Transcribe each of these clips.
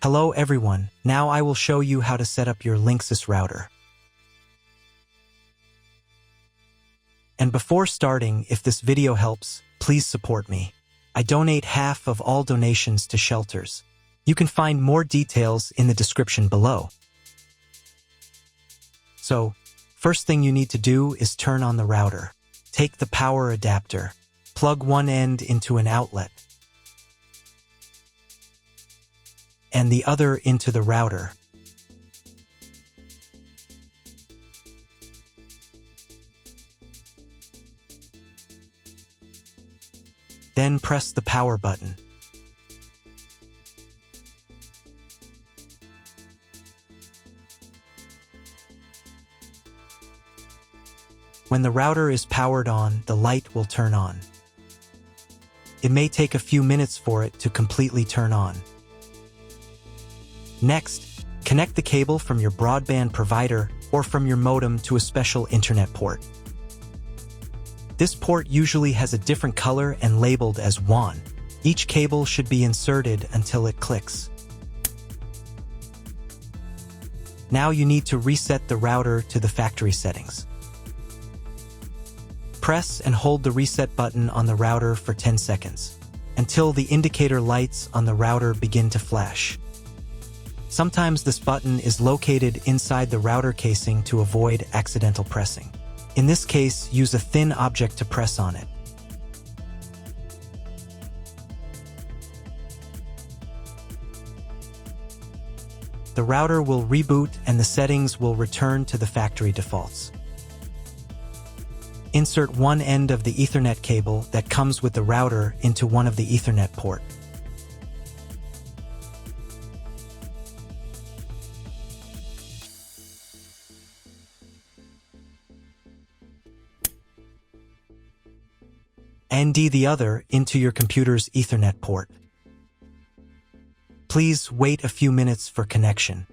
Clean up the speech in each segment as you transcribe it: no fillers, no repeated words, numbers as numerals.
Hello everyone, now I will show you how to set up your LINKSYS router. And before starting, if this video helps, please support me. I donate half of all donations to shelters. You can find more details in the description below. So, first thing you need to do is turn on the router. Take the power adapter. Plug one end into an outlet and the other into the router. Then press the power button. When the router is powered on, the light will turn on. It may take a few minutes for it to completely turn on. Next, connect the cable from your broadband provider or from your modem to a special internet port. This port usually has a different color and labeled as WAN. Each cable should be inserted until it clicks. Now you need to reset the router to the factory settings. Press and hold the reset button on the router for 10 seconds, until the indicator lights on the router begin to flash. Sometimes this button is located inside the router casing to avoid accidental pressing. In this case, use a thin object to press on it. The router will reboot and the settings will return to the factory defaults. Insert one end of the Ethernet cable that comes with the router into one of the Ethernet port. And the other into your computer's Ethernet port. Please wait a few minutes for connection.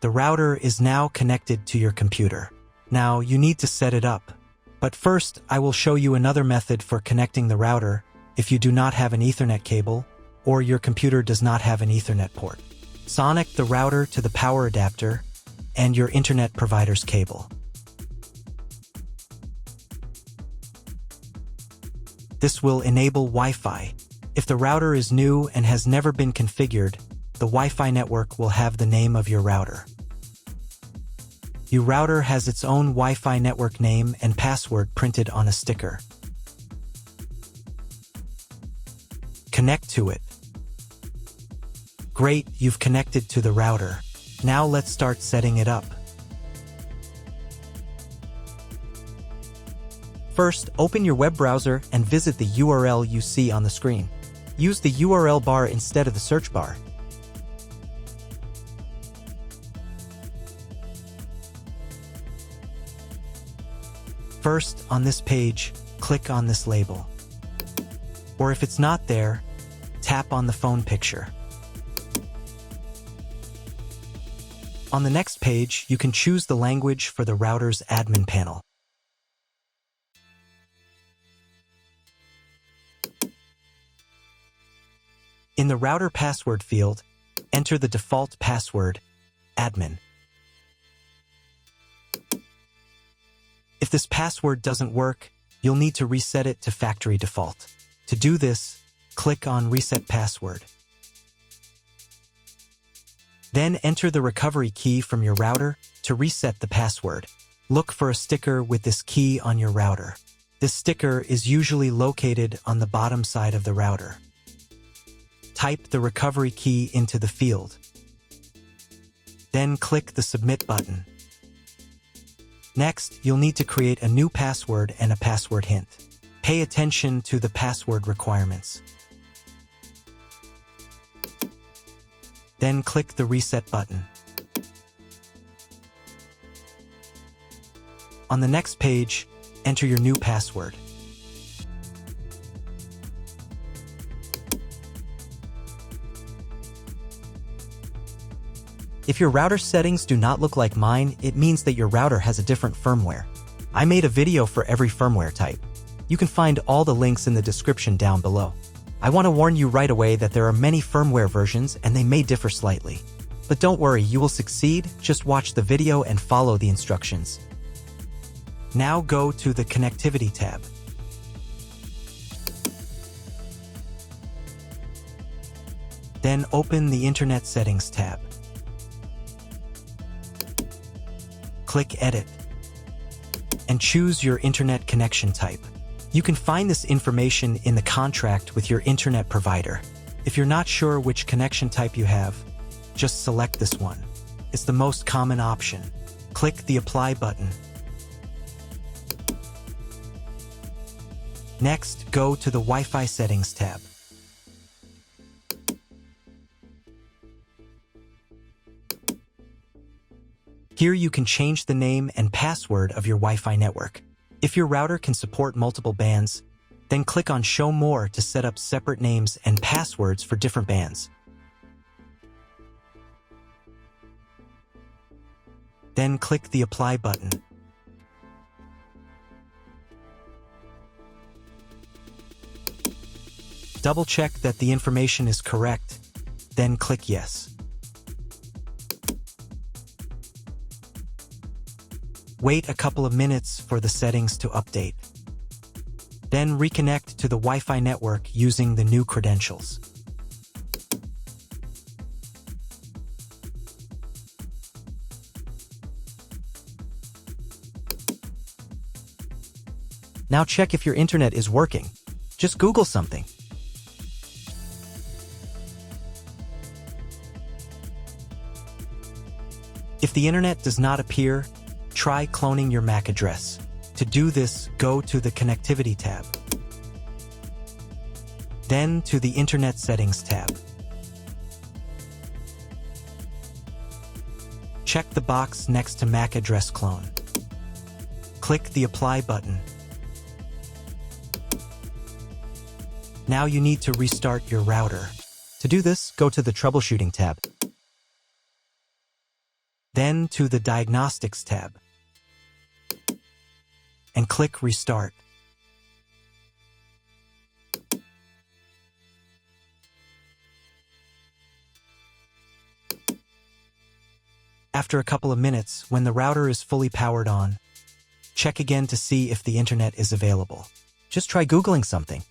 The router is now connected to your computer. Now you need to set it up. But first, I will show you another method for connecting the router if you do not have an Ethernet cable or your computer does not have an Ethernet port. Connect the router to the power adapter and your internet provider's cable. This will enable Wi-Fi. If the router is new and has never been configured, the Wi-Fi network will have the name of your router. Your router has its own Wi-Fi network name and password printed on a sticker. Connect to it. Great, you've connected to the router. Now let's start setting it up. First, open your web browser and visit the URL you see on the screen. Use the URL bar instead of the search bar. First, on this page, click on this label. Or if it's not there, tap on the phone picture. On the next page, you can choose the language for the router's admin panel. In the router password field, enter the default password, admin. If this password doesn't work, you'll need to reset it to factory default. To do this, click on Reset Password. Then enter the recovery key from your router to reset the password. Look for a sticker with this key on your router. This sticker is usually located on the bottom side of the router. Type the recovery key into the field. Then click the Submit button. Next, you'll need to create a new password and a password hint. Pay attention to the password requirements. Then click the Reset button. On the next page, enter your new password. If your router settings do not look like mine, it means that your router has a different firmware. I made a video for every firmware type. You can find all the links in the description down below. I want to warn you right away that there are many firmware versions and they may differ slightly. But don't worry, you will succeed. Just watch the video and follow the instructions. Now go to the Connectivity tab. Then open the Internet Settings tab. Click Edit and choose your internet connection type. You can find this information in the contract with your internet provider. If you're not sure which connection type you have, just select this one. It's the most common option. Click the Apply button. Next, go to the Wi-Fi Settings tab. Here you can change the name and password of your Wi-Fi network. If your router can support multiple bands, then click on Show More to set up separate names and passwords for different bands. Then click the Apply button. Double-check that the information is correct, then click Yes. Wait a couple of minutes for the settings to update. Then reconnect to the Wi-Fi network using the new credentials. Now check if your internet is working. Just Google something. If the internet does not appear, try cloning your MAC address. To do this, go to the Connectivity tab. Then to the Internet Settings tab. Check the box next to MAC address clone. Click the Apply button. Now you need to restart your router. To do this, go to the Troubleshooting tab. Then to the Diagnostics tab. And click Restart. After a couple of minutes, when the router is fully powered on, check again to see if the internet is available. Just try Googling something.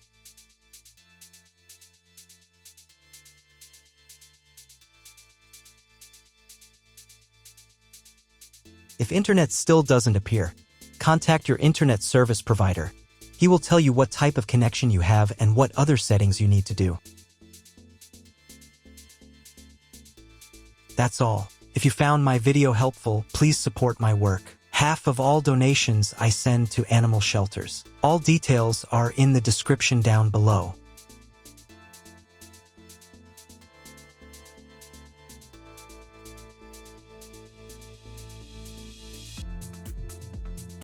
If internet still doesn't appear, contact your internet service provider. He will tell you what type of connection you have and what other settings you need to do. That's all. If you found my video helpful, please support my work. Half of all donations I send to animal shelters. All details are in the description down below.